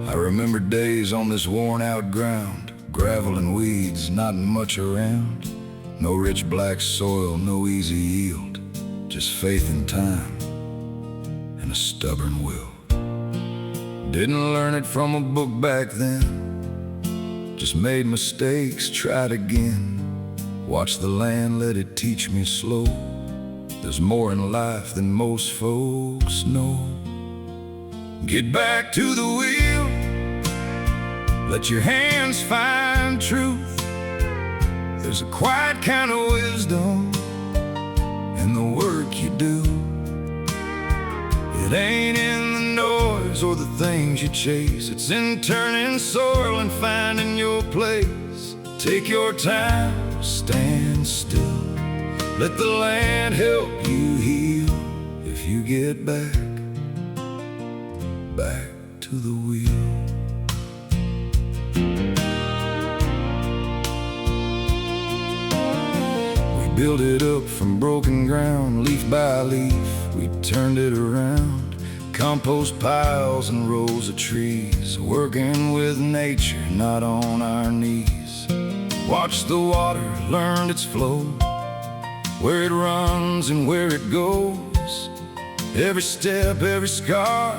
I remember days on this worn-out ground, gravel and weeds, not much around. No rich black soil, no easy yield, just faith in time and a stubborn will. Didn't learn it from a book back then, just made mistakes, tried again. Watched the land, let it teach me slow. There's more in life than most folks know. Get back to the wheel, let your hands find truth. There's a quiet kind of wisdom in the work you do. It ain't in the noise or the things you chase. It's in turning soil and finding your place. Take your time, stand still. Let the land help you heal. If you get back to the wheel. Built it up from broken ground, leaf by leaf, we turned it around. Compost piles and rows of trees, working with nature, not on our knees. Watched the water, learned its flow, where it runs and where it goes. Every step, every scar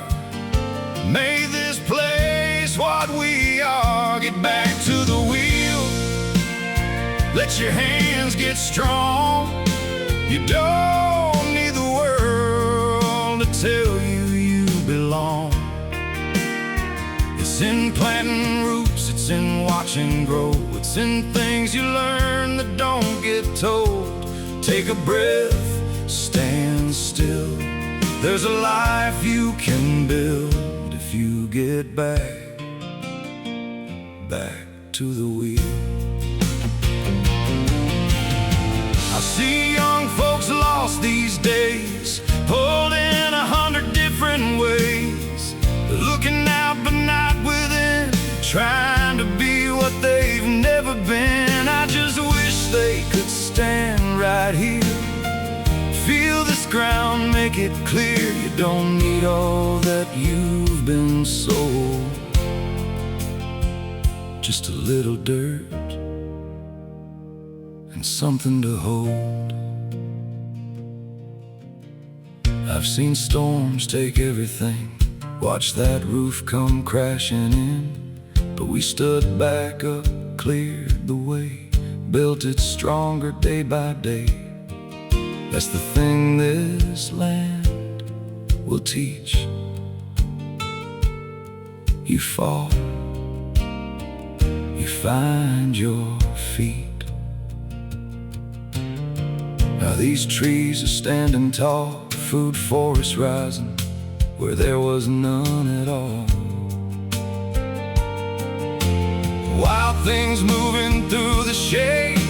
made this place what we are. Get back to the wheel, let your hands get strong. You don't need the world to tell you you belong. It's in planting roots, it's in watching grow. It's in things you learn that don't get told. Take a breath, stand still. There's a life you can build if you get back to the wheel. I see young folks lost these days, pulled in 100 different ways, looking out but not within, trying to be what they've never been. I just wish they could stand right here, feel this ground, make it clear. You don't need all that you've been sold, just a little dirt and something to hold. I've seen storms take everything, watched that roof come crashing in, but we stood back up, cleared the way, built it stronger day by day. That's the thing this land will teach. You fall, you find your feet. Now these trees are standing tall, food forests rising where there was none at all. Wild things moving through the shade,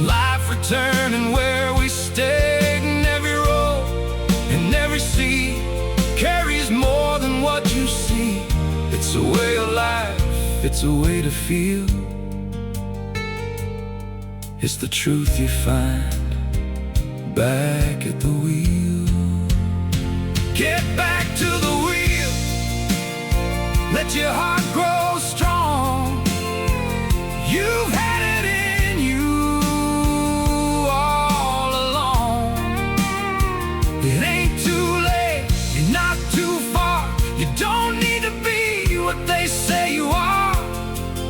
life returning where we stayed. And every road and every sea carries more than what you see. It's a way of life, it's a way to feel. It's the truth you find back at the wheel. Get back to the wheel, let your heart grow strong. You've had it in you all along. It ain't too late, you're not too far. You don't need to be what they say you are.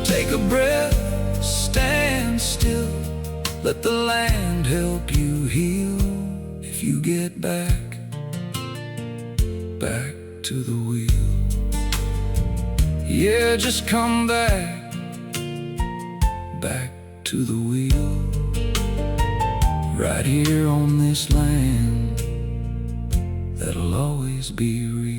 Take a breath, stand still. Let the land help you heal. If you get back to the wheel. Yeah, just come back to the wheel. Right here on this land that'll always be real.